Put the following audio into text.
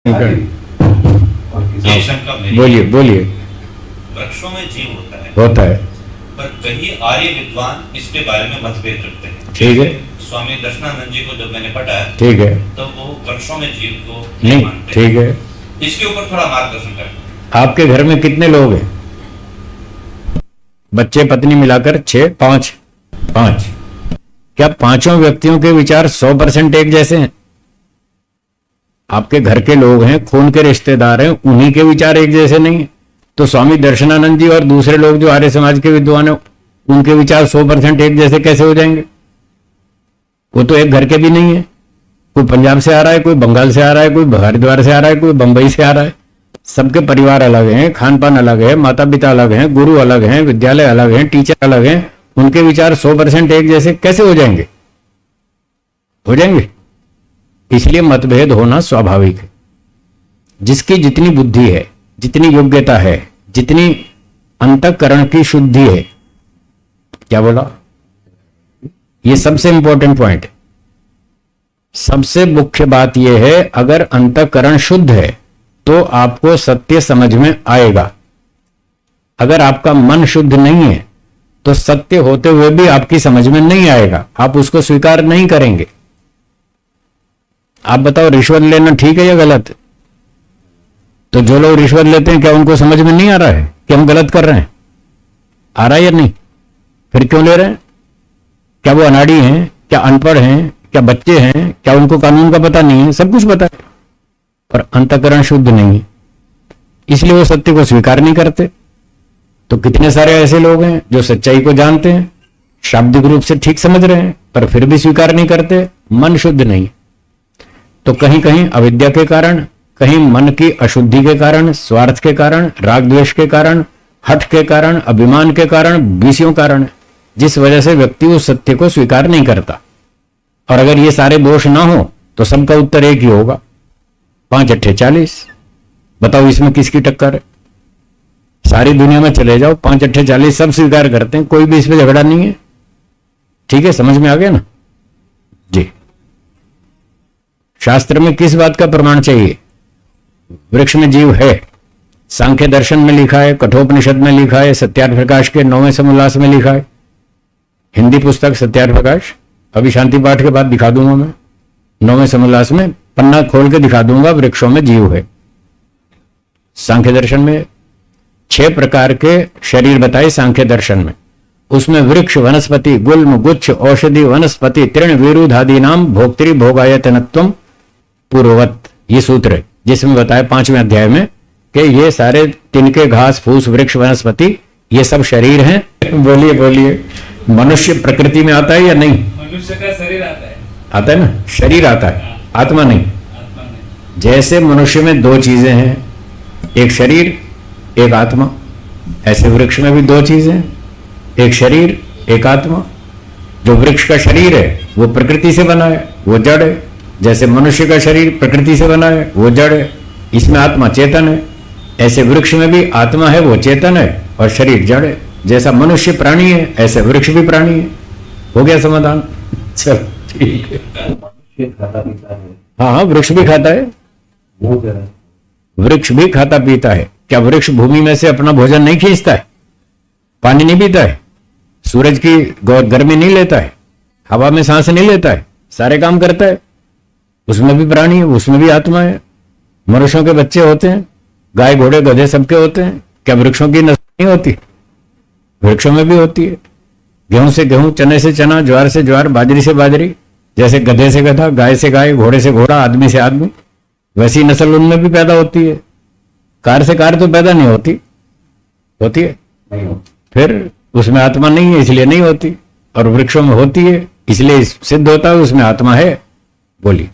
ये शंका मेरी बोलिए बोलिए। वृक्षों में जीव होता होता है, पर कई आर्य विद्वान इसके बारे में मतभेद रखते हैं। ठीक है, स्वामी दर्शनानंद जी को जब मैंने पढ़ा ठीक है, तो वो वृक्षों में जीव को नहीं, मानते। ठीक है। इसके ऊपर थोड़ा मार्गदर्शन करें। आपके घर में कितने लोग हैं? बच्चे पत्नी मिलाकर 6, 5? क्या पांचों व्यक्तियों के विचार 100% एक जैसे हैं? आपके घर के लोग हैं, खून के रिश्तेदार हैं, उन्हीं के विचार एक जैसे नहीं है। तो स्वामी दर्शनानंद जी और दूसरे लोग जो आर्य समाज के विद्वान हैं, उनके विचार 100% एक जैसे कैसे हो जाएंगे? वो तो एक घर के भी नहीं है। कोई पंजाब से आ रहा है, कोई बंगाल से आ रहा है, कोई हरिद्वार से आ रहा है, कोई बंबई से आ रहा है। सबके परिवार अलग हैं, खान पान अलग है, माता पिता अलग हैं, गुरु अलग हैं, विद्यालय अलग हैं, टीचर अलग हैं। उनके विचार 100% एक जैसे कैसे हो जाएंगे? हो जाएंगे। इसलिए मतभेद होना स्वाभाविक है। जिसकी जितनी बुद्धि है, जितनी योग्यता है, जितनी अंतःकरण की शुद्धि है, क्या बोला, ये सबसे इंपॉर्टेंट पॉइंट है। सबसे मुख्य बात यह है, अगर अंतःकरण शुद्ध है तो आपको सत्य समझ में आएगा। अगर आपका मन शुद्ध नहीं है तो सत्य होते हुए भी आपकी समझ में नहीं आएगा, आप उसको स्वीकार नहीं करेंगे। आप बताओ, रिश्वत लेना ठीक है या गलत? तो जो लोग रिश्वत लेते हैं, क्या उनको समझ में नहीं आ रहा है कि हम गलत कर रहे हैं? आ रहा है या नहीं? फिर क्यों ले रहे हैं? क्या वो अनाड़ी हैं? क्या अनपढ़ हैं? क्या बच्चे हैं? क्या उनको कानून का पता नहीं है? सब कुछ पता है, पर अंतःकरण शुद्ध नहीं है, इसलिए वो सत्य को स्वीकार नहीं करते। तो कितने सारे ऐसे लोग हैं जो सच्चाई को जानते हैं, शाब्दिक रूप से ठीक समझ रहे हैं, पर फिर भी स्वीकार नहीं करते। मन शुद्ध नहीं। तो कहीं कहीं अविद्या के कारण, कहीं मन की अशुद्धि के कारण, स्वार्थ के कारण, राग द्वेष के कारण, हठ के कारण, अभिमान के कारण, 20 कारण, जिस वजह से व्यक्ति उस सत्य को स्वीकार नहीं करता। और अगर ये सारे दोष ना हो तो सबका उत्तर एक ही होगा, 5 अट्ठे 40। बताओ इसमें किसकी टक्कर है? सारी दुनिया में चले जाओ, 5 अट्ठे 40 सब स्वीकार करते हैं, कोई भी इसमें झगड़ा नहीं है। ठीक है, समझ में आ गया ना जी? शास्त्र में किस बात का प्रमाण चाहिए? वृक्ष में जीव है, सांख्य दर्शन में लिखा है, कठोपनिषद में लिखा है, सत्यार्थ प्रकाश के 9वें समोल्लास में लिखा है। हिंदी पुस्तक सत्यार्थ प्रकाश, अभी शांति पाठ के बाद दिखा दूंगा मैं, 9वें समोल्लास में पन्ना खोल के दिखा दूंगा, वृक्षों में जीव है। सांख्य दर्शन में 6 प्रकार के शरीर बताए सांख्य दर्शन में, उसमें वृक्ष, वनस्पति, गुल्म, गुच्छ, औषधि, वनस्पति, तृण, विरुद्धादि नाम भोक्तृ भोगायतनत्वम पूर्ववत, ये सूत्र है जिसमें बताया 5वें अध्याय में कि ये सारे तिनके, घास फूस, वृक्ष, वनस्पति, ये सब शरीर हैं। बोलिए बोलिए, मनुष्य प्रकृति में आता है या नहीं? मनुष्य का शरीर आता है। आता है ना, शरीर आता है, आत्मा नहीं। जैसे मनुष्य में 2 चीजें हैं, एक शरीर एक आत्मा, ऐसे वृक्ष में भी 2 चीजें, एक शरीर एक आत्मा। जो वृक्ष का शरीर है वो प्रकृति से बना है, वो जड़ है। जैसे मनुष्य का शरीर प्रकृति से बना है, वो जड़ है, इसमें आत्मा चेतन है। ऐसे वृक्ष में भी आत्मा है, वो चेतन है, और शरीर जड़ है। जैसा मनुष्य प्राणी है, ऐसे वृक्ष भी प्राणी है। हो गया समाधान? चल ठीक है। हाँ, वृक्ष भी खाता है, वृक्ष भी खाता पीता है। क्या वृक्ष भूमि में से अपना भोजन नहीं खींचता है? पानी नहीं पीता है? सूरज की गर्मी नहीं लेता है? हवा में सांस नहीं लेता है? सारे काम करता है। उसमें भी प्राणी है, उसमें भी आत्मा है। मनुष्यों के बच्चे होते हैं, गाय घोड़े गधे सबके होते हैं। क्या वृक्षों की नस्ल नहीं होती? वृक्षों में भी होती है। गेहूं से गेहूं, चने से चना, ज्वार से ज्वार, बाजरी से बाजरी। जैसे गधे से गधा, गाय से गाय, घोड़े से घोड़ा, आदमी से आदमी, वैसी नस्ल उनमें भी पैदा होती है। कार से कार तो पैदा नहीं होती, होती है? फिर उसमें आत्मा नहीं है, इसलिए नहीं होती। और वृक्षों में होती है, इसलिए सिद्ध होता है उसमें आत्मा है। बोलिए।